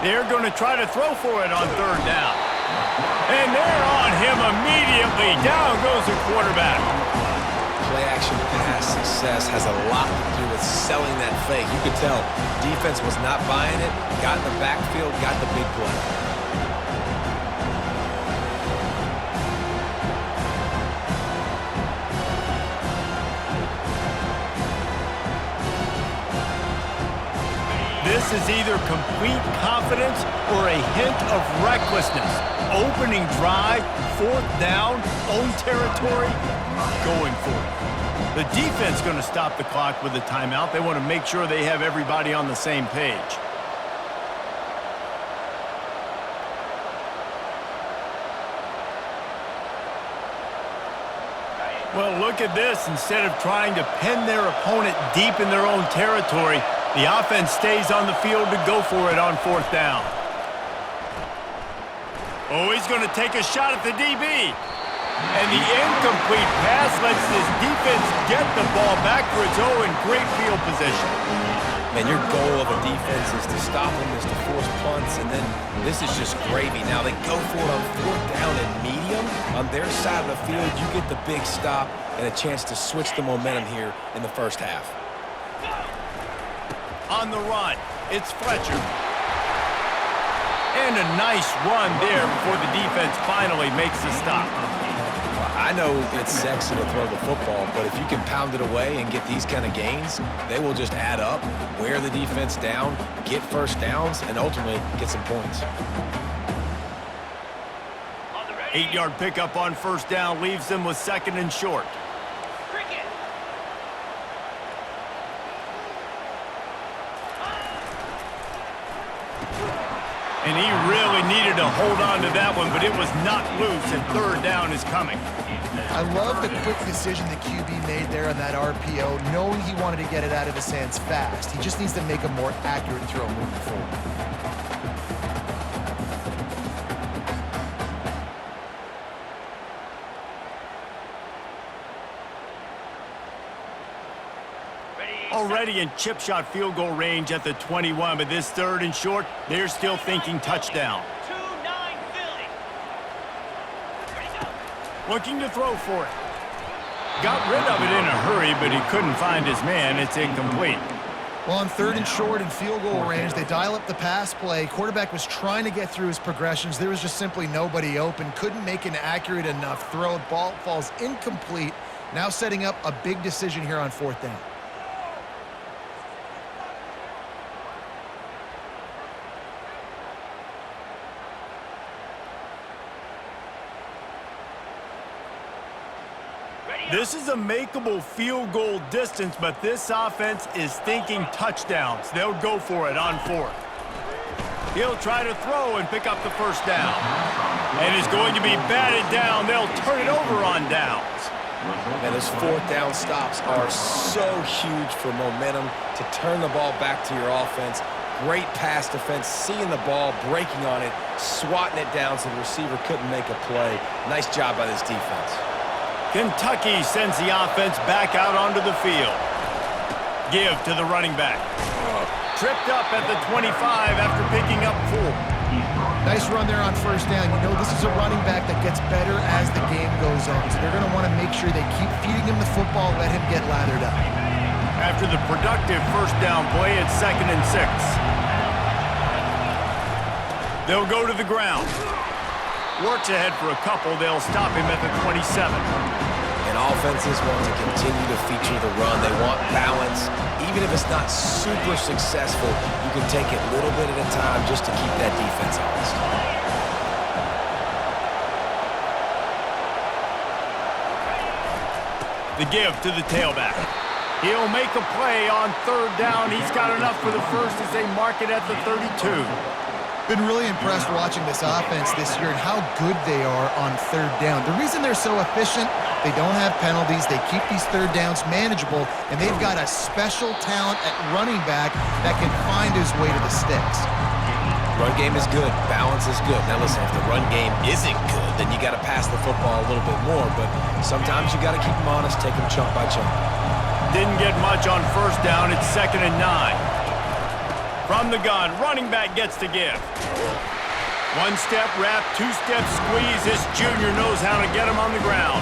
They're going to try to throw for it on third down. And they're on him immediately. Down goes the quarterback. Play-action pass success has a lot to do with selling that fake. You could tell defense was not buying it, got in the backfield, got the big play. This is either complete confidence or a hint of recklessness. Opening drive, fourth down, own territory, going for it. The defense going to stop the clock with a timeout. They want to make sure they have everybody on the same page. Well, look at this. Instead of trying to pin their opponent deep in their own territory, the offense stays on the field to go for it on fourth down. Oh, he's going to take a shot at the DB. And the incomplete pass lets this defense get the ball back for its own great field position. Man, your goal of a defense is to stop them, is to force punts, and then this is just gravy. Now they go for it on fourth down and medium. On their side of the field, you get the big stop and a chance to switch the momentum here in the first half. On the run, it's Fletcher. And a nice run there before the defense finally makes the stop. I know it's sexy to throw the football, but if you can pound it away and get these kind of gains, they will just add up, wear the defense down, get first downs, and ultimately get some points. 8-yard pickup on first down leaves them with second and short. And he really needed to hold on to that one, but it was not loose, and third down is coming. I love the quick decision the QB made there on that RPO, knowing he wanted to get it out of his hands fast. He just needs to make a more accurate throw moving forward. Already in chip shot field goal range at the 21, but this third and short, they're still thinking touchdown. 2-9 Philly. Looking to throw for it. Got rid of it in a hurry, but he couldn't find his man. It's incomplete. Well, on third and short and field goal range, they dial up the pass play. Quarterback was trying to get through his progressions. There was just simply nobody open. Couldn't make an accurate enough throw. Ball falls incomplete. Now setting up a big decision here on fourth down. This is a makeable field goal distance, but this offense is thinking touchdowns. They'll go for it on fourth. He'll try to throw and pick up the first down. And it's going to be batted down. They'll turn it over on downs. And those fourth down stops are so huge for momentum to turn the ball back to your offense. Great pass defense, seeing the ball, breaking on it, swatting it down so the receiver couldn't make a play. Nice job by this defense. Kentucky sends the offense back out onto the field. Give to the running back. Tripped up at the 25 after picking up 4. Nice run there on first down. You know this is a running back that gets better as the game goes on. So they're going to want to make sure they keep feeding him the football, let him get lathered up. After the productive first down play, it's 2nd and 6. They'll go to the ground. Works ahead for a couple. They'll stop him at the 27. And offenses want to continue to feature the run. They want balance. Even if it's not super successful, you can take it little bit at a time just to keep that defense honest. The give to the tailback. He'll make a play on third down. He's got enough for the first as they mark it at the 32. Been really impressed watching this offense this year and how good they are on third down. The reason they're so efficient, they don't have penalties, they keep these third downs manageable, and they've got a special talent at running back that can find his way to the sticks. Run game is good, balance is good. Now listen, if the run game isn't good, then you got to pass the football a little bit more, but sometimes you got to keep them honest, take them chunk by chunk. Didn't get much on first down. It's 2nd and 9. From the gun, running back gets the give. One-step wrap, two-step squeeze. This junior knows how to get him on the ground.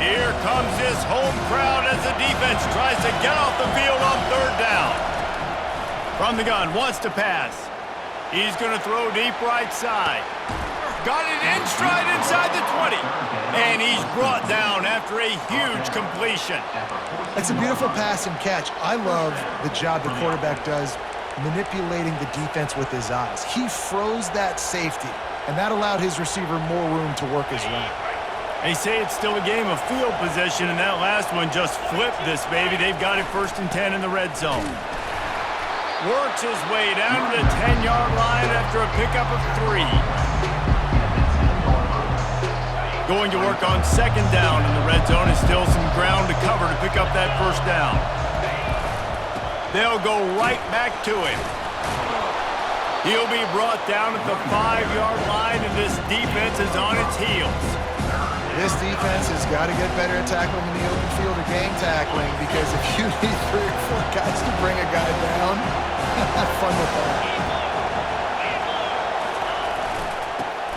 Here comes this home crowd as the defense tries to get off the field on third down. From the gun, wants to pass. He's going to throw deep right side. Got it in stride inside the 20. And he's brought down after a huge completion. It's a beautiful pass and catch. I love the job the quarterback does manipulating the defense with his eyes. He froze that safety, and that allowed his receiver more room to work his route. They say it's still a game of field possession, and that last one just flipped this baby. They've got it 1st and 10 in the red zone. Works his way down to the 10-yard line after a pickup of 3. Going to work on 2nd down in the red zone. Is still some ground to cover to pick up that 1st down. They'll go right back to him. He'll be brought down at the 5-yard line, and this defense is on its heels. This defense has got to get better at tackling in the open field or gang tackling, because if you need 3 or 4 guys to bring a guy down, have fun with that.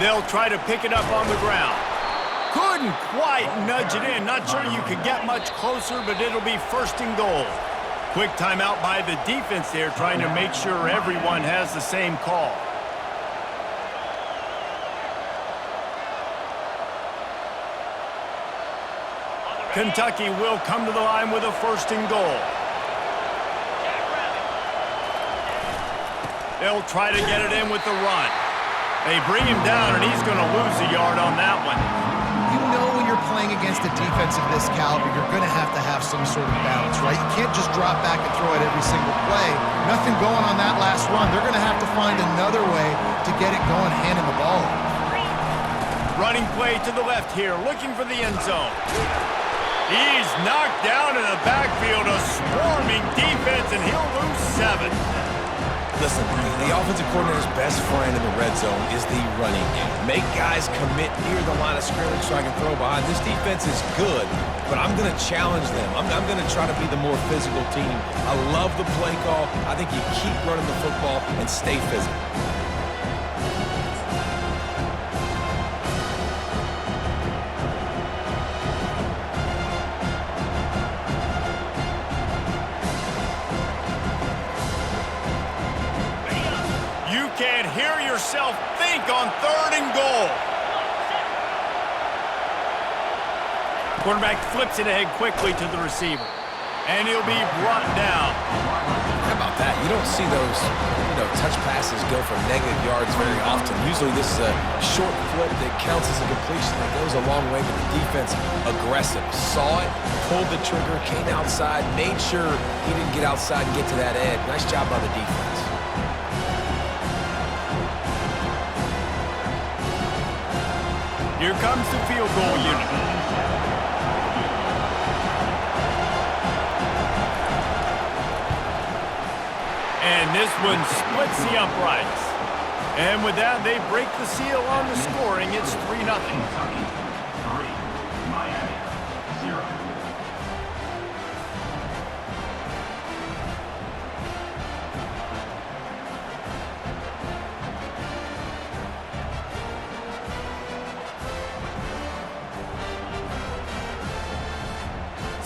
They'll try to pick it up on the ground. Couldn't quite nudge it in. Not sure you could get much closer, but it'll be 1st and goal. Quick timeout by the defense there, trying to make sure everyone has the same call. Kentucky will come to the line with a 1st and goal. They'll try to get it in with the run. They bring him down, and he's going to lose a yard on that one. You know when you're playing against a defense of this caliber, you're going to have some sort of balance, right? You can't just drop back and throw it every single play. Nothing going on that last run. They're going to have to find another way to get it going, handing the ball off. Running play to the left here, looking for the end zone. He's knocked down in the backfield, a swarming defense, and he'll lose 7. Listen, the offensive coordinator's best friend in the red zone is the running game. Make guys commit near the line of scrimmage so I can throw behind. This defense is good, but I'm going to challenge them. I'm going to try to be the more physical team. I love the play call. I think you keep running the football and stay physical. Can't hear yourself think on 3rd and goal. Quarterback flips it ahead quickly to the receiver, and he'll be brought down. How about that? You don't see those, touch passes go for negative yards very often. Usually this is a short flip that counts as a completion that goes a long way, but the defense aggressive. Saw it, pulled the trigger, came outside, made sure he didn't get outside and get to that edge. Nice job by the defense. Here comes the field goal unit. And this one splits the uprights. And with that, they break the seal on the scoring. It's 3-0.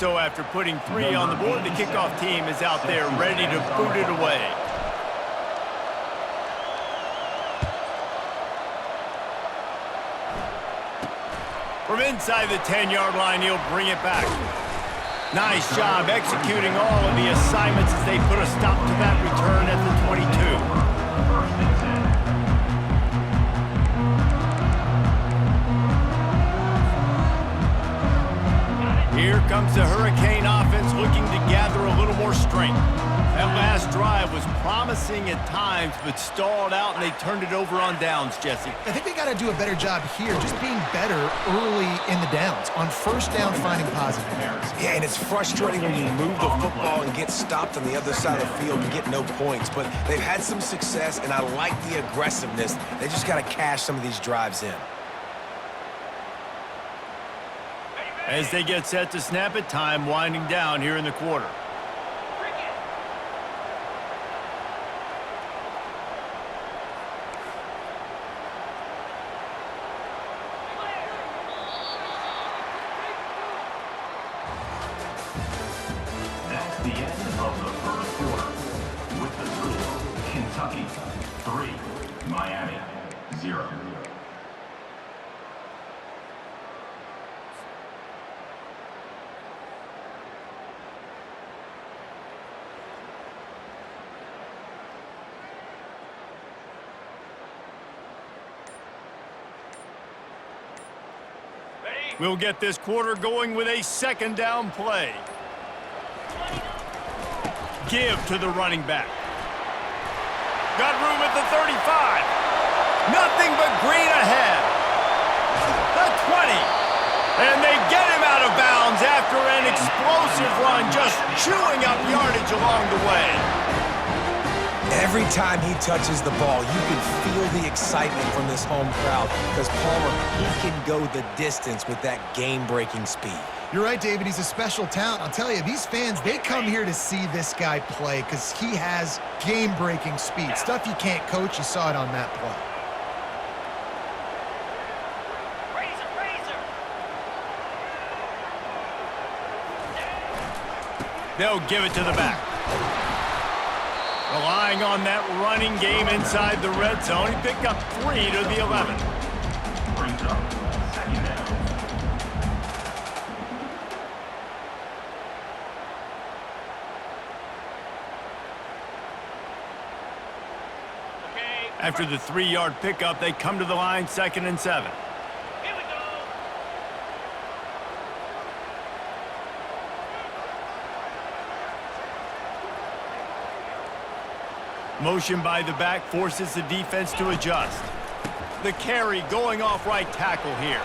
So after putting 3 on the board, the kickoff team is out there ready to boot it away. From inside the 10-yard line, he'll bring it back. Nice job executing all of the assignments as they put a stop to that return at the 22. Here comes the Hurricane offense looking to gather a little more strength. That last drive was promising at times, but stalled out, and they turned it over on downs, Jesse. I think they got to do a better job here, just being better early in the downs. On first down, finding positive. Yeah, and it's frustrating when you move the football and get stopped on the other side of the field and get no points. But they've had some success, and I like the aggressiveness. They just got to cash some of these drives in. As they get set to snap it, time winding down here in the quarter. That's the end of the first quarter. With the score, Kentucky 3, Miami 0. We'll get this quarter going with a second down play. Give to the running back. Got room at the 35. Nothing but green ahead. The 20. And they get him out of bounds after an explosive run, just chewing up yardage along the way. Every time he touches the ball, you can feel the excitement from this home crowd because Palmer, he can go the distance with that game-breaking speed. You're right, David. He's a special talent. I'll tell you, these fans, they come here to see this guy play because he has game-breaking speed. Stuff you can't coach. You saw it on that play. They'll give it to the back. Relying on that running game inside the red zone. He picked up 3 to the 11. Brings up second down. After the 3-yard pickup, they come to the line 2nd and 7. Here we go. Motion by the back forces the defense to adjust. The carry going off right tackle here.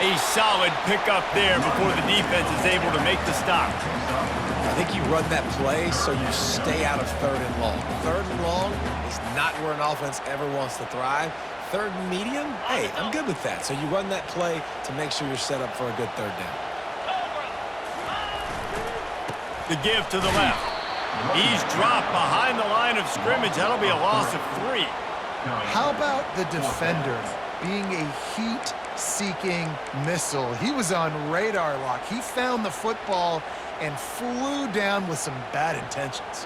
A solid pickup there before the defense is able to make the stop. I think you run that play so you stay out of 3rd and long. 3rd and long is not where an offense ever wants to thrive. 3rd and medium, hey, I'm good with that. So you run that play to make sure you're set up for a good 3rd down. The give to the left. He's dropped behind the line of scrimmage. That'll be a loss of 3. How about the defender being a heat-seeking missile? He was on radar lock. He found the football and flew down with some bad intentions.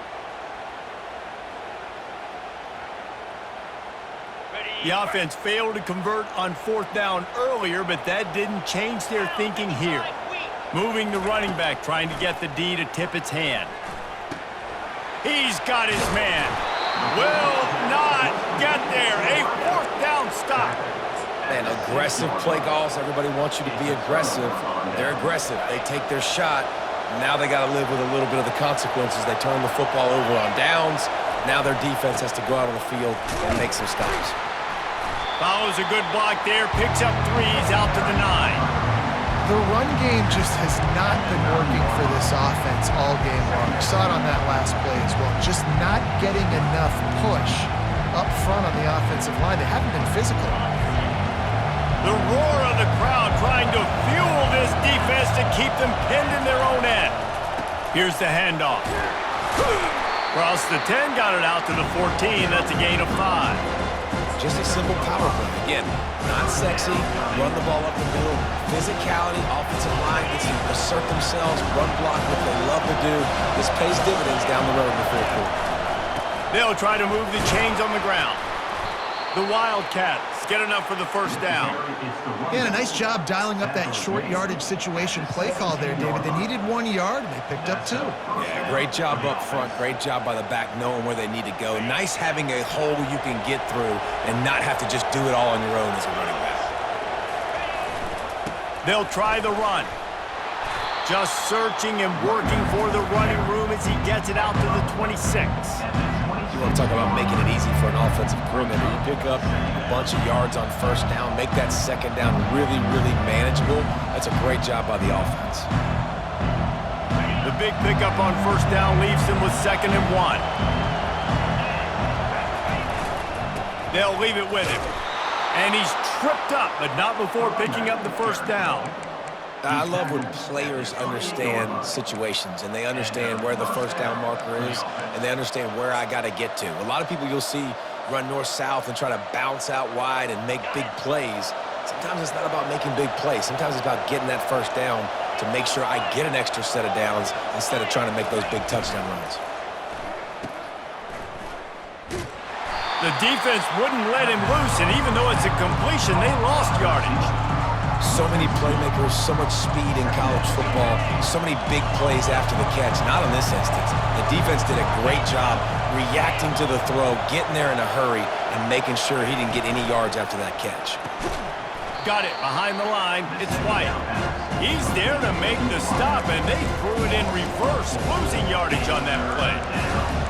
The offense failed to convert on 4th down earlier, but that didn't change their thinking here. Moving the running back, trying to get the D to tip its hand. He's got his man. Will not get there. A 4th down stop. Man, aggressive play calls. Everybody wants you to be aggressive. They're aggressive. They take their shot. Now they got to live with a little bit of the consequences. They turn the football over on downs. Now their defense has to go out on the field and make some stops. Follows a good block there. Picks up 3s out to the 9. The run game just has not been working for this offense all game long. We saw it on that last play as well. Just not getting enough push up front on the offensive line. They haven't been physical. The roar of the crowd trying to fuel this defense to keep them pinned in their own end. Here's the handoff. Across the 10, got it out to the 14. That's a gain of 5. Just a simple power play. Again, not sexy, run the ball up the middle. Physicality, offensive line gets to assert themselves, run block, what they love to do. This pays dividends down the road in the 4th quarter. They'll try to move the chains on the ground. The Wildcats get enough for the 1st down. Yeah, and a nice job dialing up that short yardage situation play call there, David. They needed 1 yard, and they picked up 2. Yeah, great job up front. Great job by the back knowing where they need to go. Nice having a hole you can get through and not have to just do it all on your own as a running back. They'll try the run. Just searching and working for the running room as he gets it out to the 26. You want to talk about making it easy for an offensive coordinator. You pick up a bunch of yards on first down, make that second down really, really manageable. That's a great job by the offense. The big pickup on first down leaves him with 2nd and 1. They'll leave it with him. And he's tripped up, but not before picking up the first down. I love when players understand situations and they understand where the first down marker is and they understand where I got to get to. A lot of people you'll see run north-south and try to bounce out wide and make big plays. Sometimes it's not about making big plays. Sometimes it's about getting that first down to make sure I get an extra set of downs instead of trying to make those big touchdown runs. The defense wouldn't let him loose, and even though it's a completion, they lost yardage. So many playmakers, so much speed in college football, so many big plays after the catch. Not in this instance. The defense did a great job reacting to the throw, getting there in a hurry, and making sure he didn't get any yards after that catch. Got it behind the line. It's White. He's there to make the stop, and they threw it in reverse, losing yardage on that play.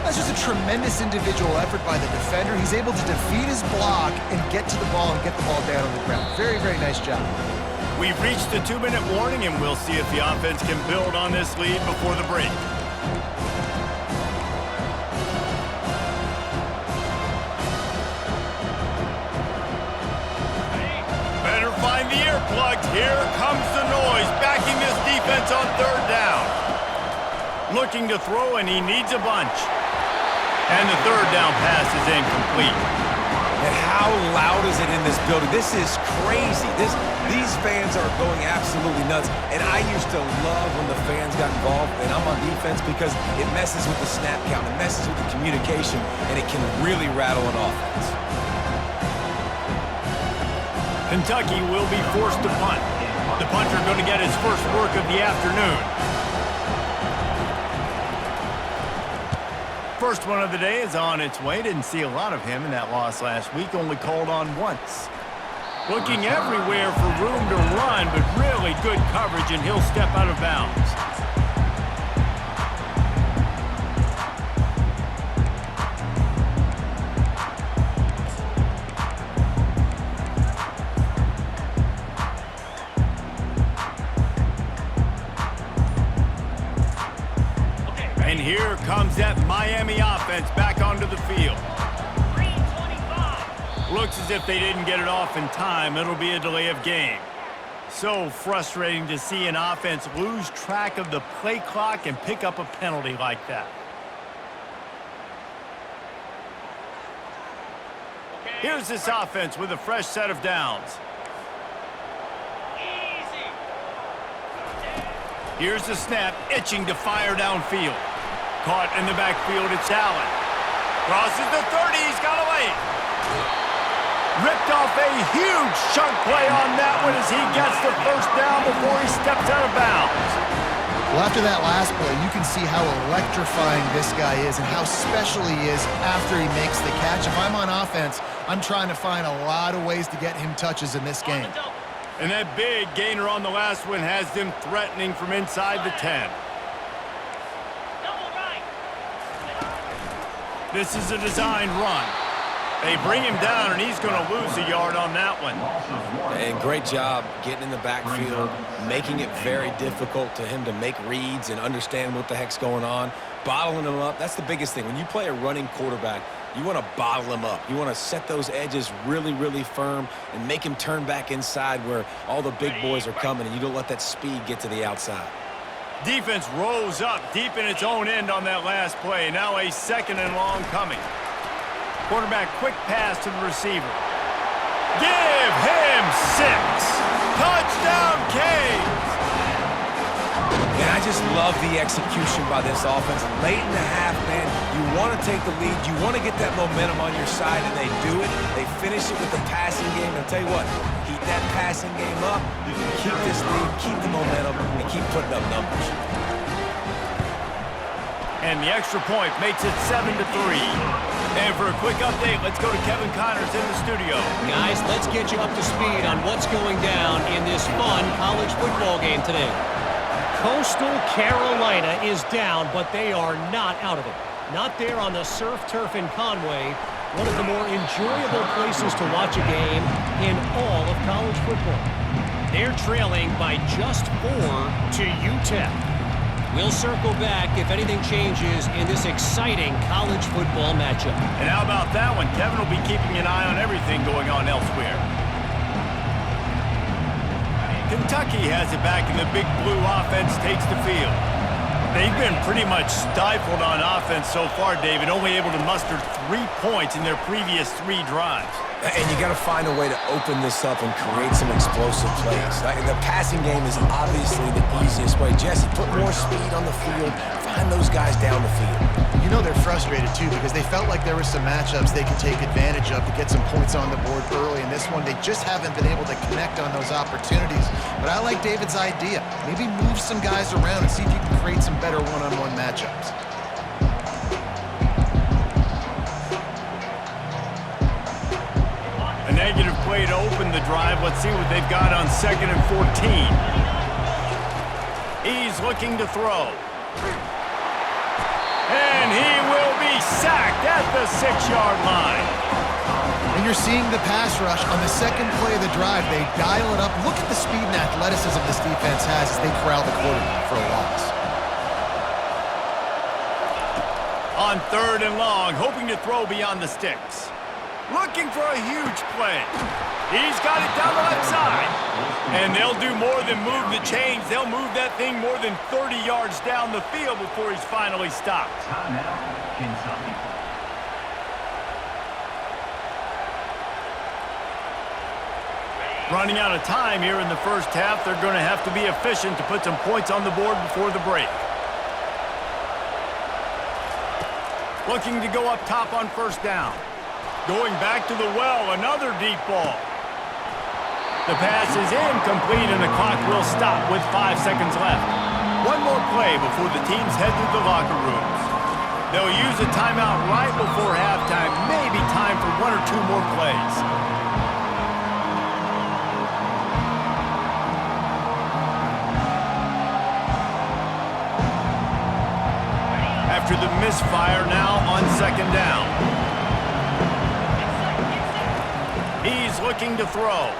That's just a tremendous individual effort by the defender. He's able to defeat his block and get to the ball and get the ball down on the ground. Very, very nice job. We've reached the 2-minute warning, and we'll see if the offense can build on this lead before the break. Better find the earplugs. Here comes the noise, backing this defense on 3rd down. Looking to throw, and he needs a bunch. And the 3rd down pass is incomplete. And how loud is it in this building? This is crazy. These fans are going absolutely nuts. And I used to love when the fans got involved, and I'm on defense because it messes with the snap count, it messes with the communication, and it can really rattle an offense. Kentucky will be forced to punt. The punter going to get his first work of the afternoon. First one of the day is on its way. Didn't see a lot of him in that loss last week. Only called on once. Looking everywhere for room to run, but really good coverage, and he'll step out of bounds. And here comes that Miami offense back onto the field. Looks as if they didn't get it off in time. It'll be a delay of game. So frustrating to see an offense lose track of the play clock and pick up a penalty like that. Here's this offense with a fresh set of downs. Here's the snap, itching to fire downfield. Caught in the backfield, it's Allen. Crosses the 30, he's got away. Ripped off a huge chunk play on that one as he gets the first down before he steps out of bounds. Well, after that last play, you can see how electrifying this guy is and how special he is after he makes the catch. If I'm on offense, I'm trying to find a lot of ways to get him touches in this game. And that big gainer on the last one has them threatening from inside the 10. This is a designed run. They bring him down, and he's going to lose a yard on that one. And great job getting in the backfield, making it very difficult to him to make reads and understand what the heck's going on. Bottling him up, that's the biggest thing. When you play a running quarterback, you want to bottle him up. You want to set those edges really, really firm and make him turn back inside where all the big boys are coming, and you don't let that speed get to the outside. Defense rolls up deep in its own end on that last play. Now a 2nd and long coming. Quarterback quick pass to the receiver. Give him 6. Touchdown, Canes. And I just love the execution by this offense. Late in the half, man, you want to take the lead. You want to get that momentum on your side, and they do it. They finish it with the passing game. And I'll tell you what, keep that passing game up. You can keep this lead, keep the momentum, and keep putting up numbers. And the extra point makes it 7-3. And for a quick update, let's go to Kevin Connors in the studio. Guys, let's get you up to speed on what's going down in this fun college football game today. Coastal Carolina is down, but they are not out of it. Not there on the surf turf in Conway, one of the more enjoyable places to watch a game in all of college football. They're trailing by just 4 to UTEP. We'll circle back if anything changes in this exciting college football matchup. And how about that one? Kevin will be keeping an eye on everything going on elsewhere. Kentucky has it back, and the Big Blue offense takes the field. They've been pretty much stifled on offense so far, David, only able to muster 3 points in their previous 3 drives. And you got to find a way to open this up and create some explosive plays. The passing game is obviously the easiest way. Jesse, put more speed on the field. Find those guys down the field. You know they're frustrated, too, because they felt like there were some matchups they could take advantage of to get some points on the board early. In this one, they just haven't been able to connect on those opportunities. But I like David's idea. Maybe move some guys around and see if you can create some better one-on-one matchups. A negative play to open the drive. Let's see what they've got on 2nd and 14. He's looking to throw. And he will be sacked at the 6-yard line. And you're seeing the pass rush on the second play of the drive. They dial it up. Look at the speed and athleticism this defense has as they corral the quarterback for a loss. On 3rd and long, hoping to throw beyond the sticks. Looking for a huge play. He's got it down the left side. And they'll do more than move the chains. They'll move that thing more than 30 yards down the field before he's finally stopped. Timeout, Kentucky. Running out of time here in the first half. They're going to have to be efficient to put some points on the board before the break. Looking to go up top on 1st down. Going back to the well, another deep ball. The pass is incomplete, and the clock will stop with 5 seconds left. One more play before the teams head to the locker rooms. They'll use a timeout right before halftime, maybe time for 1 or 2 more plays. After the misfire, now on 2nd down. He's looking to throw.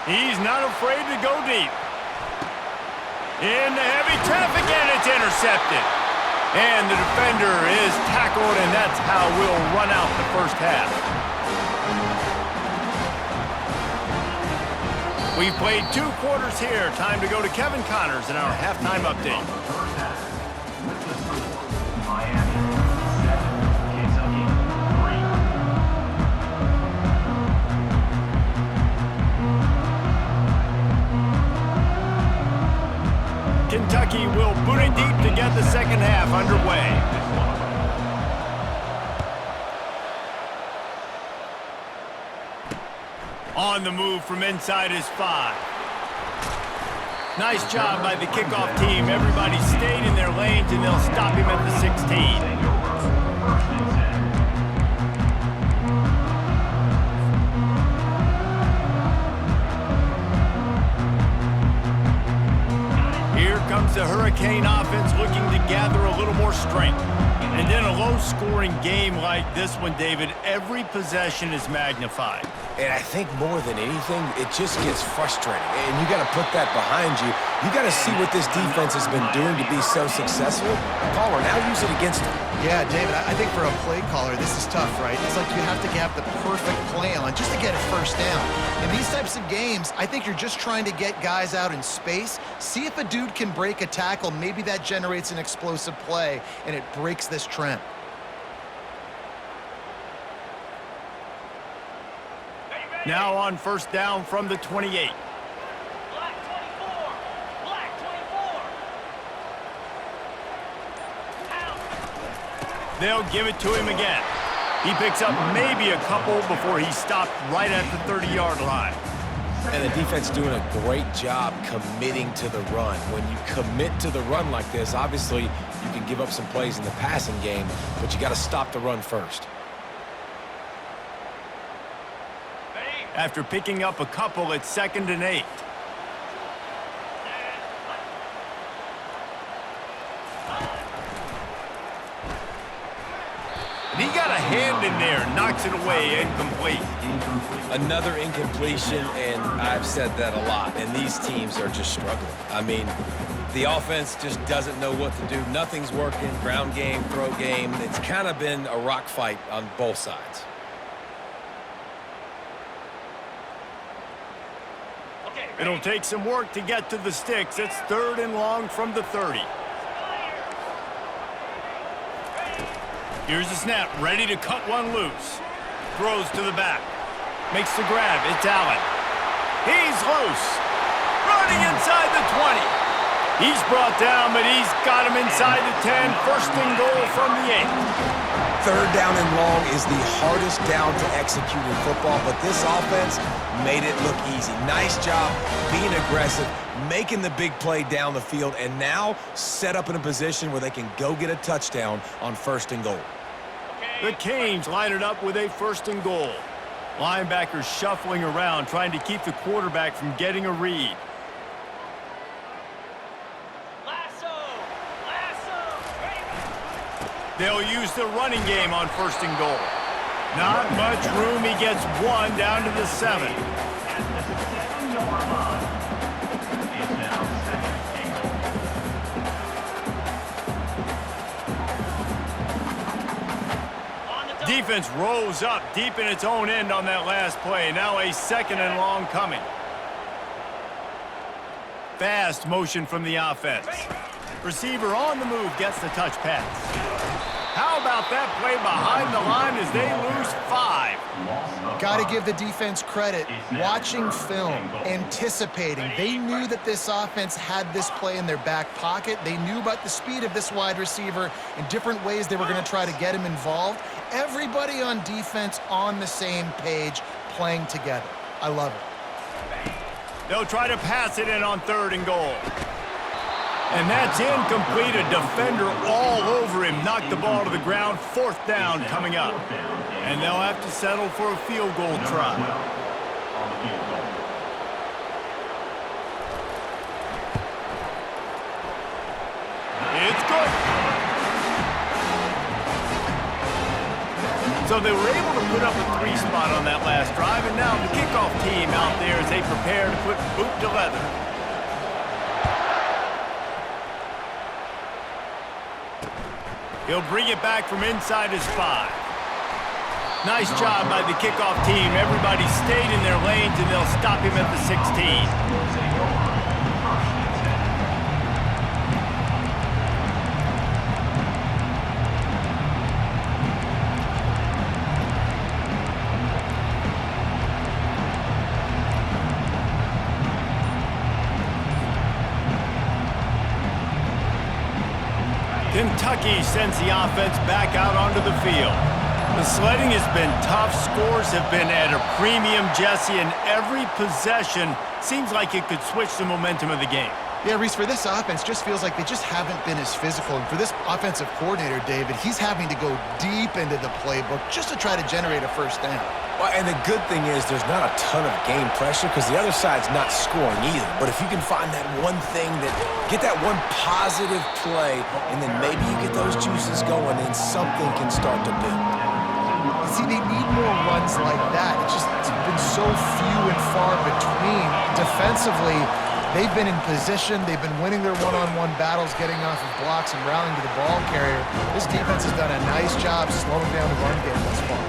He's not afraid to go deep. Into heavy traffic, and it's intercepted. And the defender is tackled, and that's how we'll run out the first half. We've played 2 quarters here. Time to go to Kevin Connors in our halftime update. First half. With the score, Miami 7, Kentucky 3. Kentucky will boot it deep to get the second half underway. On the move from inside his 5. Nice job by the kickoff team. Everybody stayed in their lanes, and they'll stop him at the 16. Comes the Hurricane offense looking to gather a little more strength. And in a low-scoring game like this one, David, every possession is magnified. And I think more than anything, it just gets frustrating. And you got to put that behind you. You got to see what this defense has been doing to be so successful. Caller, now use it against them. Yeah, David, I think for a play caller, this is tough, right? It's like you have to have the perfect play on just to get a first down. In these types of games, I think you're just trying to get guys out in space, see if a dude can break a tackle. Maybe that generates an explosive play, and it breaks this trend. Now on 1st down from the 28. Black 24. Black 24. Out. They'll give it to him again. He picks up maybe a couple before he's stopped right at the 30-yard line. And the defense doing a great job committing to the run. When you commit to the run like this, obviously you can give up some plays in the passing game, but you got to stop the run first. After picking up a couple, it's 2nd and 8. got a hand in there, knocks it away, incomplete. Another incompletion, and I've said that a lot, and these teams are just struggling. I mean, the offense just doesn't know what to do. Nothing's working, ground game, throw game. It's kind of been a rock fight on both sides. It'll take some work to get to the sticks. It's 3rd and long from the 30. Here's the snap, ready to cut one loose. Throws to the back. Makes the grab. It's Allen. He's loose. Running inside the 20. He's brought down, but he's got him inside the 10. 1st and goal from the 8. 3rd down and long is the hardest down to execute in football, but this offense made it look easy. Nice job being aggressive, making the big play down the field, and now set up in a position where they can go get a touchdown on 1st and goal. The Canes line it up with a 1st and goal. Linebackers shuffling around, trying to keep the quarterback from getting a read. They'll use the running game on 1st and goal. Not much room. He gets 1 down to the 7. At the 7-yard line. It's now 2nd and goal. Defense rose up deep in its own end on that last play. Now a 2nd and long coming. Fast motion from the offense. Receiver on the move gets the touch pass. How about that play behind the line as they lose 5? Got to give the defense credit. Watching film, anticipating. They knew that this offense had this play in their back pocket. They knew about the speed of this wide receiver and different ways they were going to try to get him involved. Everybody on defense on the same page, playing together. I love it. They'll try to pass it in on 3rd and goal. And that's incomplete. A defender all over him. Knocked the ball to the ground. 4th down coming up. And they'll have to settle for a field goal try. It's good. So they were able to put up a 3 spot on that last drive. And now the kickoff team out there as they prepare to put boot to leather. He'll bring it back from inside his 5. Nice job by the kickoff team. Everybody stayed in their lanes, and they'll stop him at the 16. Kentucky sends the offense back out onto the field. The sledding has been tough. Scores have been at a premium, Jesse, and every possession seems like it could switch the momentum of the game. Yeah, Reese, for this offense, just feels like they just haven't been as physical. And for this offensive coordinator, David, he's having to go deep into the playbook just to try to generate a 1st down. Well, and the good thing is there's not a ton of game pressure because the other side's not scoring either. But if you can find that one thing get that one positive play, and then maybe you get those juices going, and something can start to build. See, they need more runs like that. It's been so few and far between. Defensively, they've been in position. They've been winning their one-on-one battles, getting off of blocks and rallying to the ball carrier. This defense has done a nice job slowing down the run game thus far.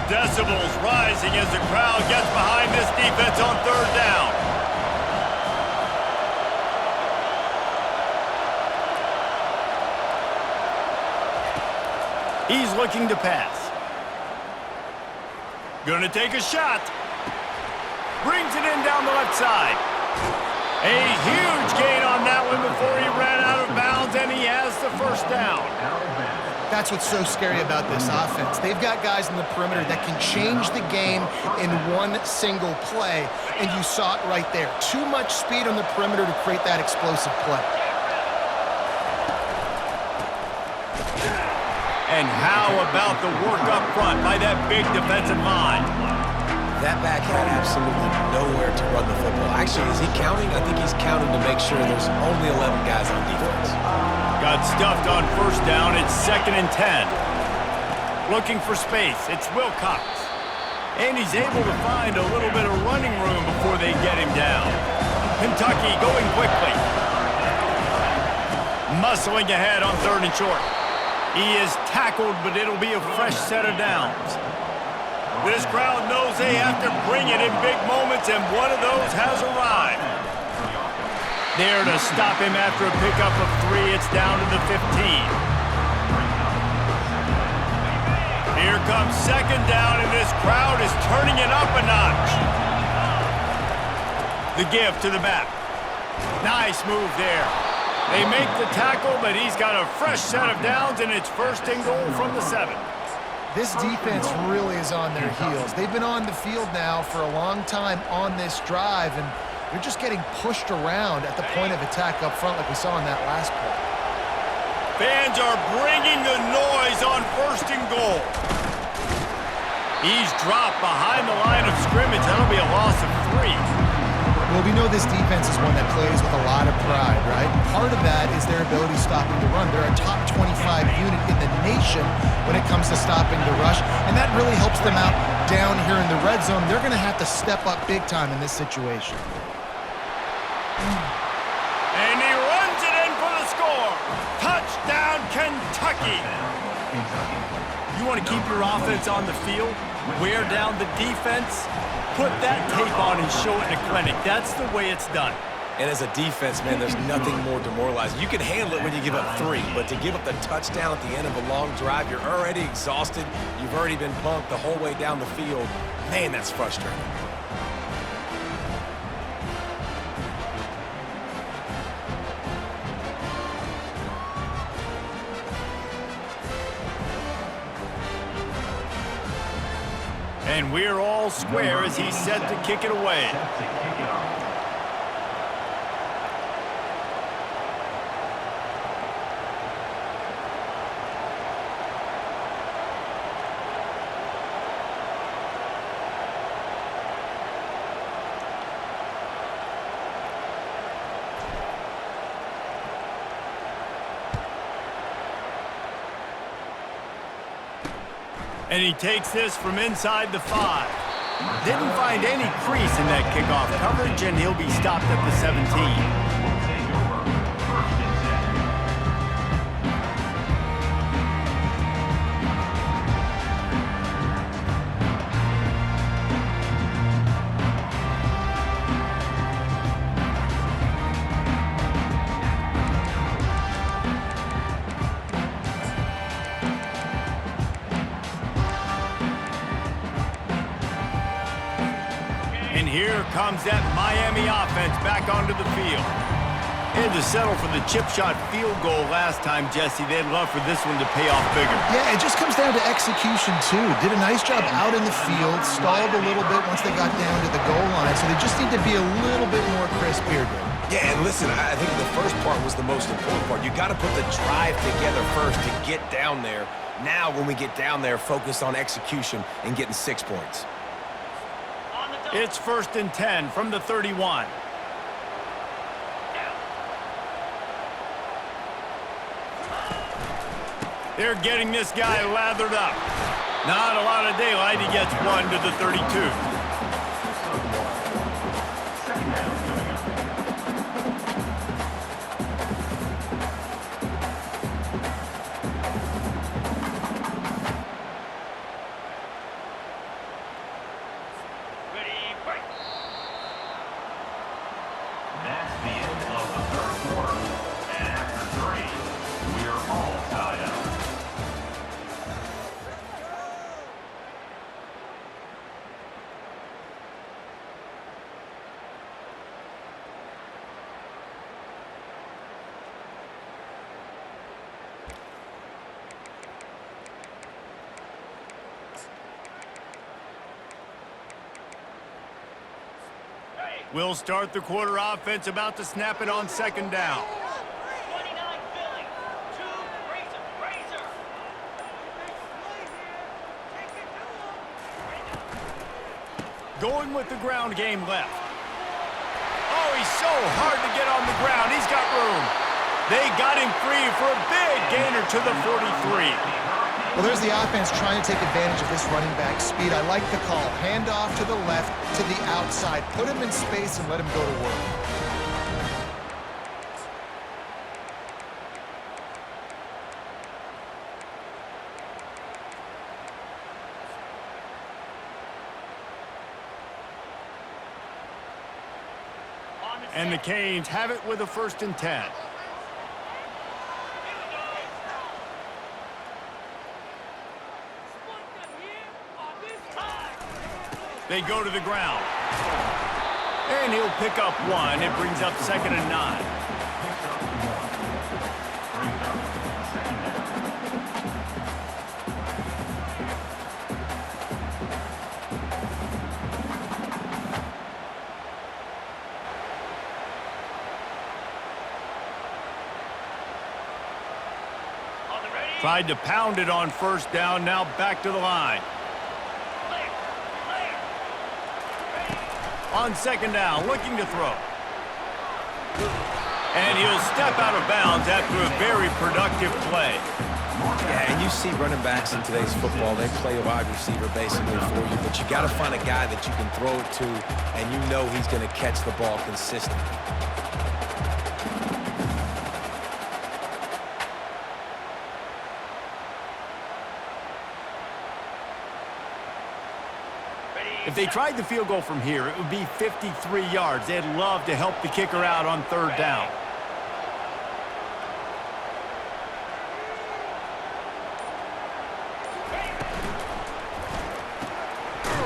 Decibels rising as the crowd gets behind this defense on 3rd down. He's looking to pass. Gonna take a shot. Brings it in down the left side. A huge gain on that one before he ran out of bounds, and he has the 1st down. That's what's so scary about this offense. They've got guys in the perimeter that can change the game in one single play, and you saw it right there. Too much speed on the perimeter to create that explosive play. And how about the work up front by that big defensive line? That back had absolutely nowhere to run the football. Actually, is he counting? I think he's counting to make sure there's only 11 guys on defense. Got stuffed on first down. It's 2nd and 10. Looking for space. It's Wilcox. And he's able to find a little bit of running room before they get him down. Kentucky going quickly. Muscling ahead on 3rd and short. He is tackled, but it'll be a fresh set of downs. This crowd knows they have to bring it in big moments, and one of those has arrived. There to stop him after a pickup of 3. It's down to the 15. Here comes 2nd down, and this crowd is turning it up a notch. The give to the back. Nice move there. They make the tackle, but he's got a fresh set of downs, and it's 1st and goal from the 7. This defense really is on their heels. They've been on the field now for a long time on this drive, and they're just getting pushed around at the point of attack up front like we saw in that last play. Fans are bringing the noise on 1st and goal. He's dropped behind the line of scrimmage. That'll be a loss of 3. Well, we know this defense is one that plays with a lot of pride, right? Part of that is their ability stopping the run. They're a top 25 unit in the nation when it comes to stopping the rush, and that really helps them out down here in the red zone. They're going to have to step up big time in this situation. And he runs it in for the score. Touchdown, Kentucky. You want to keep your offense on the field, wear down the defense, put that tape on and show it in a clinic. That's the way it's done. And as a defense, man, there's nothing more demoralizing. You can handle it when you give up 3, but to give up the touchdown at the end of a long drive, you're already exhausted. You've already been punked the whole way down the field. Man, that's frustrating. And we're all square as he's set to kick it away. And he takes this from inside the 5. Didn't find any crease in that kickoff coverage, and he'll be stopped at the 17. And here comes that Miami offense back onto the field. And to settle for the chip shot field goal last time, Jesse, they'd love for this one to pay off bigger. Yeah, it just comes down to execution, too. Did a nice job out in the field, stalled a little bit once they got down to the goal line, so they just need to be a little bit more crisp here, Dave. Yeah, and listen, I think the first part was the most important part. You got to put the drive together first to get down there. Now, when we get down there, focus on execution and getting 6 points. It's 1st and 10 from the 31. They're getting this guy lathered up. Not a lot of daylight. He gets 1 to the 32. That's the end of the 3rd quarter. And after 3, we're all tied up. We'll start the quarter offense, about to snap it on second down. 29 Philly. 2 Razor. Going with the ground game left. Oh, he's so hard to get on the ground. He's got room. They got him free for a big gainer to the 43. Well, there's the offense trying to take advantage of this running back speed. I like the call. Hand off to the left, to the outside. Put him in space and let him go to work. And the Canes have it with a 1st and 10. They go to the ground. And he'll pick up 1. It brings up 2nd and 9. Tried to pound it on 1st down, now back to the line. On 2nd down, looking to throw. And he'll step out of bounds after a very productive play. Yeah, and you see running backs in today's football, they play a wide receiver basically for you, but you got to find a guy that you can throw it to, and you know he's going to catch the ball consistently. If they tried the field goal from here, it would be 53 yards. They'd love to help the kicker out on 3rd down.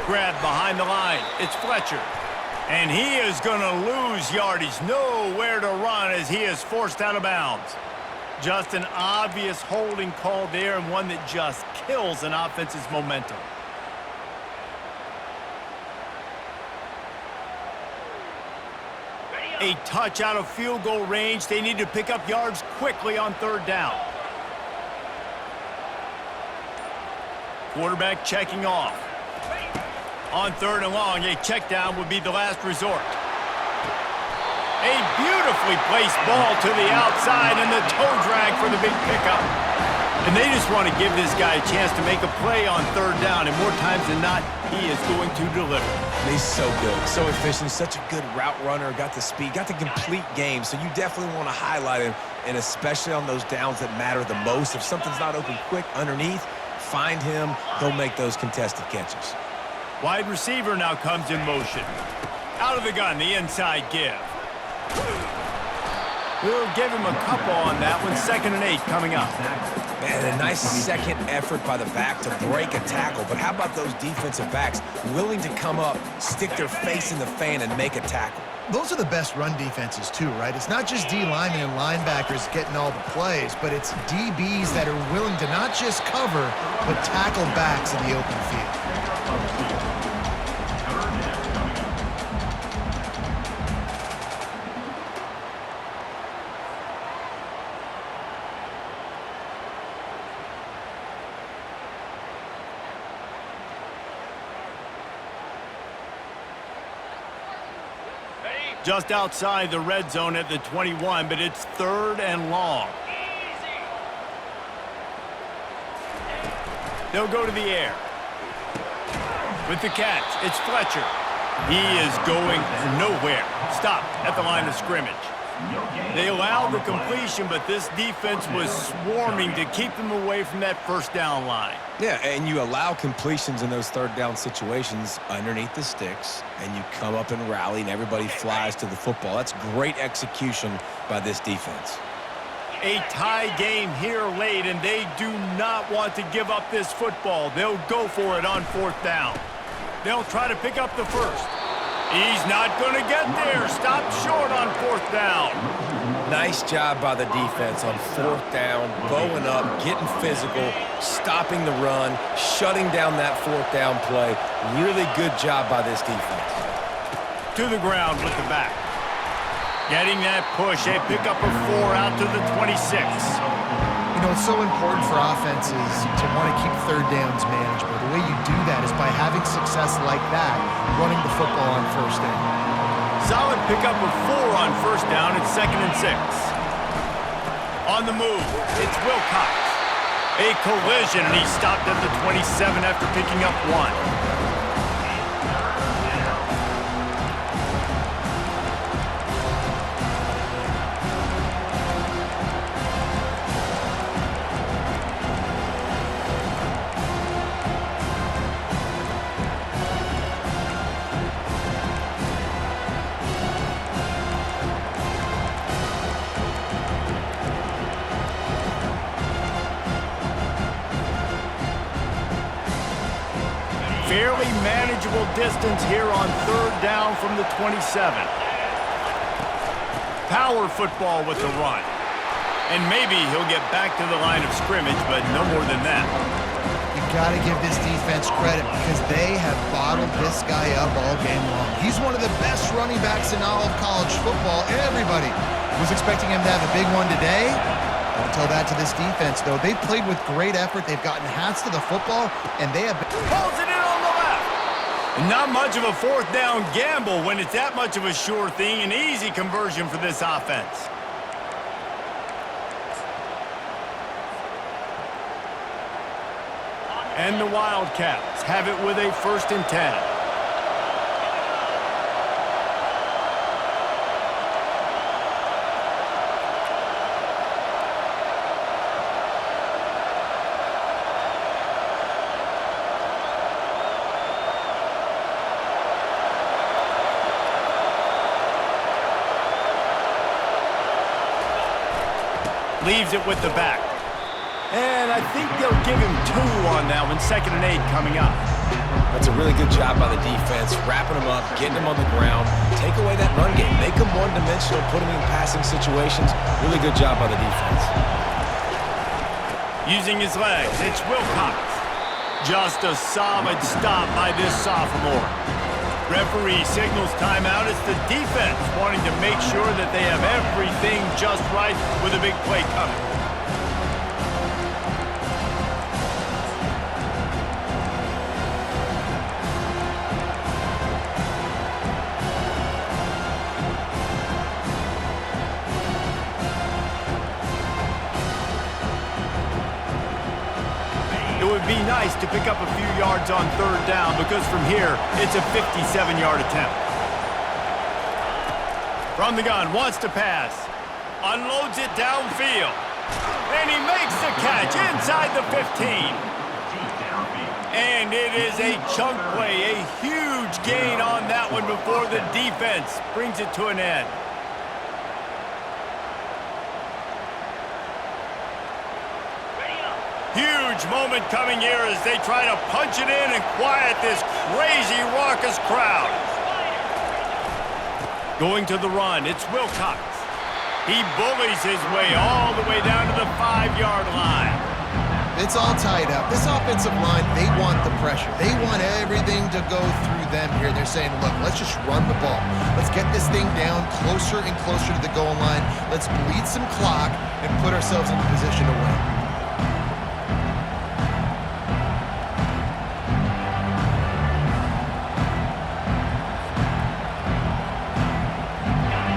Grab behind the line. It's Fletcher. And he is going to lose yardage. Nowhere to run as he is forced out of bounds. Just an obvious holding call there, and one that just kills an offense's momentum. A touch out of field goal range. They need to pick up yards quickly on 3rd down. Quarterback checking off. On 3rd and long, a check down would be the last resort. A beautifully placed ball to the outside and the toe drag for the big pickup. And they just want to give this guy a chance to make a play on 3rd down, and more times than not, he is going to deliver. He's so good, so efficient, such a good route runner, got the speed, got the complete game, so you definitely want to highlight him, and especially on those downs that matter the most. If something's not open quick underneath, find him, he'll make those contested catches. Wide receiver now comes in motion. Out of the gun, the inside give. We'll give him a couple on that one. 2nd and 8 coming up. Man, a nice second effort by the back to break a tackle. But how about those defensive backs willing to come up, stick their face in the fan, and make a tackle? Those are the best run defenses too, right? It's not just D linemen and linebackers getting all the plays, but it's DBs that are willing to not just cover, but tackle backs in the open field. Just outside the red zone at the 21, but it's 3rd and long. They'll go to the air. With the catch, it's Fletcher. He is going nowhere. Stopped at the line of scrimmage. They allowed the completion, but this defense was swarming to keep them away from that 1st down line. Yeah, and you allow completions in those 3rd down situations underneath the sticks, and you come up and rally, and everybody flies to the football. That's great execution by this defense. A tie game here late, and they do not want to give up this football. They'll go for it on 4th down. They'll try to pick up the 1st. He's not going to get there. Stopped short on 4th down. Nice job by the defense on 4th down, bowing up, getting physical, stopping the run, shutting down that 4th down play. Really good job by this defense. to the ground with the back. Getting that push, a pickup of 4 out to the 26. You know, it's so important for offenses to want to keep third downs manageable. The way you do that is by having success like that, running the football on first down. Solid pickup of 4 on first down at 2nd and 6. On the move, it's Wilcox. A collision, and he stopped at the 27 after picking up 1. Fairly manageable distance here on 3rd down from the 27. Power football with the run. And maybe he'll get back to the line of scrimmage, but no more than that. You got to give this defense credit because they have bottled this guy up all game long. He's one of the best running backs in all of college football. Everybody was expecting him to have a big one today. Don't tell that to this defense, though. They've played with great effort. They've gotten hats to the football, and they have been... Pulls it in on the left. Not much of a 4th down gamble when it's that much of a sure thing. An easy conversion for this offense. And the Wildcats have it with a 1st and 10. Leaves it with the back. And I think they'll give him 2 on that one. 2nd and 8 coming up. That's a really good job by the defense, wrapping him up, getting him on the ground. Take away that run game. Make him one-dimensional, put him in passing situations. Really good job by the defense. Using his legs, it's Wilcox. Just a solid stop by this sophomore. Referee signals timeout. It's the defense wanting to make sure that they have everything just right with a big play coming. It would be nice to pick up a few yards on 3rd down because from here, it's a 57-yard attempt. From the gun, wants to pass. Unloads it downfield. And he makes the catch inside the 15. And it is a chunk play, a huge gain on that one before the defense brings it to an end. Huge moment coming here as they try to punch it in and quiet this crazy, raucous crowd. Going to the run, it's Wilcox. He bullies his way all the way down to the 5-yard line. It's all tied up. This offensive line, they want the pressure. They want everything to go through them here. They're saying, look, let's just run the ball. Let's get this thing down closer and closer to the goal line. Let's bleed some clock and put ourselves in a position to win.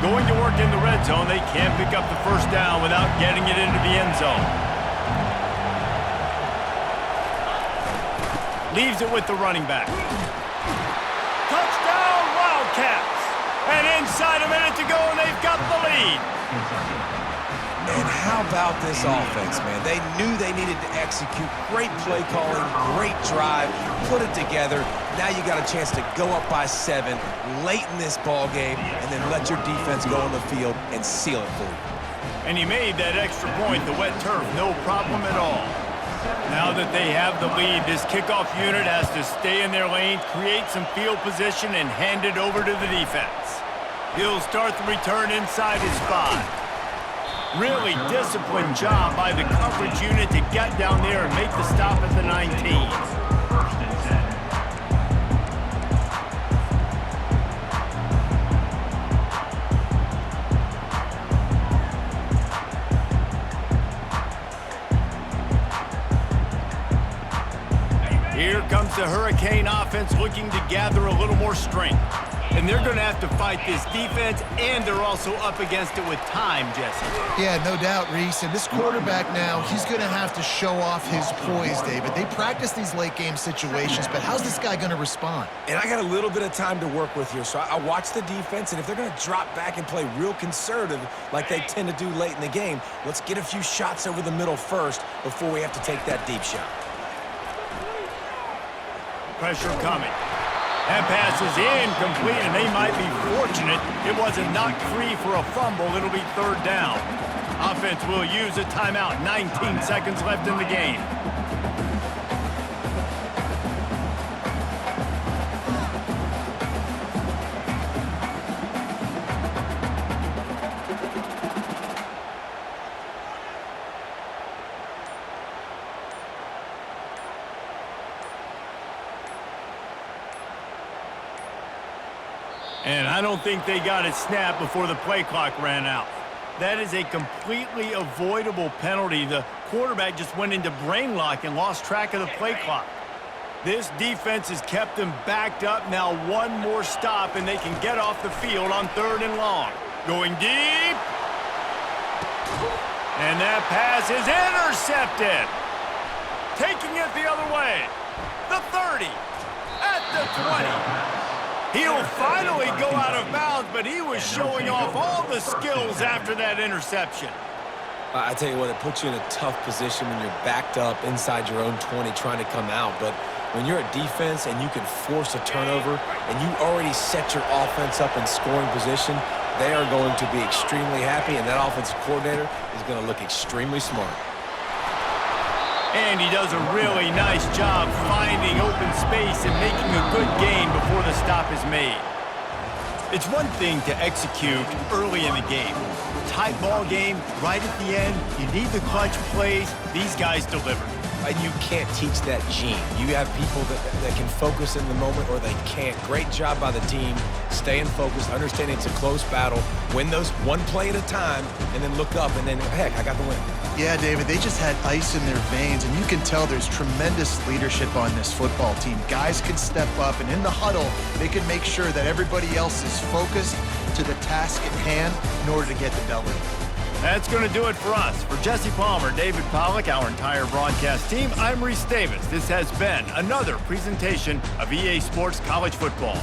Going to work in the red zone. They can't pick up the 1st down without getting it into the end zone. Leaves it with the running back. Touchdown, Wildcats! And inside a minute to go, and they've got the lead. And how about this offense, man? They knew they needed to execute. Great play calling, great drive, put it together. Now you got a chance to go up by 7 late in this ball game and then let your defense go on the field and seal it for you. And he made that extra point, the wet turf, no problem at all. Now that they have the lead, this kickoff unit has to stay in their lane, create some field position, and hand it over to the defense. He'll start the return inside his 5. Really disciplined job by the coverage unit to get down there and make the stop at the 19. First and 10. comes the Hurricane offense looking to gather a little more strength. And they're going to have to fight this defense, and they're also up against it with time, Jesse. Yeah, no doubt, Reese. And this quarterback now, he's going to have to show off his poise, David. They practice these late-game situations, but how's this guy going to respond? And I got a little bit of time to work with here, so I watch the defense, and if they're going to drop back and play real conservative like they tend to do late in the game, let's get a few shots over the middle first before we have to take that deep shot. Pressure coming. That pass is incomplete, and they might be fortunate it wasn't knocked free for a fumble. It'll be third down. Offense will use a timeout. 19 seconds left in the game. And I don't think they got it snapped before the play clock ran out. That is a completely avoidable penalty. The quarterback just went into brain lock and lost track of the play clock. This defense has kept them backed up. Now one more stop, and they can get off the field on 3rd and long. Going deep. And that pass is intercepted. Taking it the other way. The 30. At the 20. He'll finally go out of bounds, but he was showing off all the skills after that interception. I tell you what, it puts you in a tough position when you're backed up inside your own 20 trying to come out. But when you're a defense and you can force a turnover and you already set your offense up in scoring position, they are going to be extremely happy, and that offensive coordinator is going to look extremely smart. And he does a really nice job finding open space and making a good gain before the stop is made. It's one thing to execute early in the game. Tight ball game, right at the end, you need the clutch plays. These guys deliver. And you can't teach that gene. You have people that can focus in the moment or they can't. Great job by the team, staying focused, understanding it's a close battle, win those one play at a time, and then look up, and then, heck, I got the win. Yeah, David, they just had ice in their veins, and you can tell there's tremendous leadership on this football team. Guys can step up, and in the huddle, they can make sure that everybody else is focused to the task at hand in order to get the W. That's going to do it for us. For Jesse Palmer, David Pollack, our entire broadcast team, I'm Reese Davis. This has been another presentation of EA Sports College Football.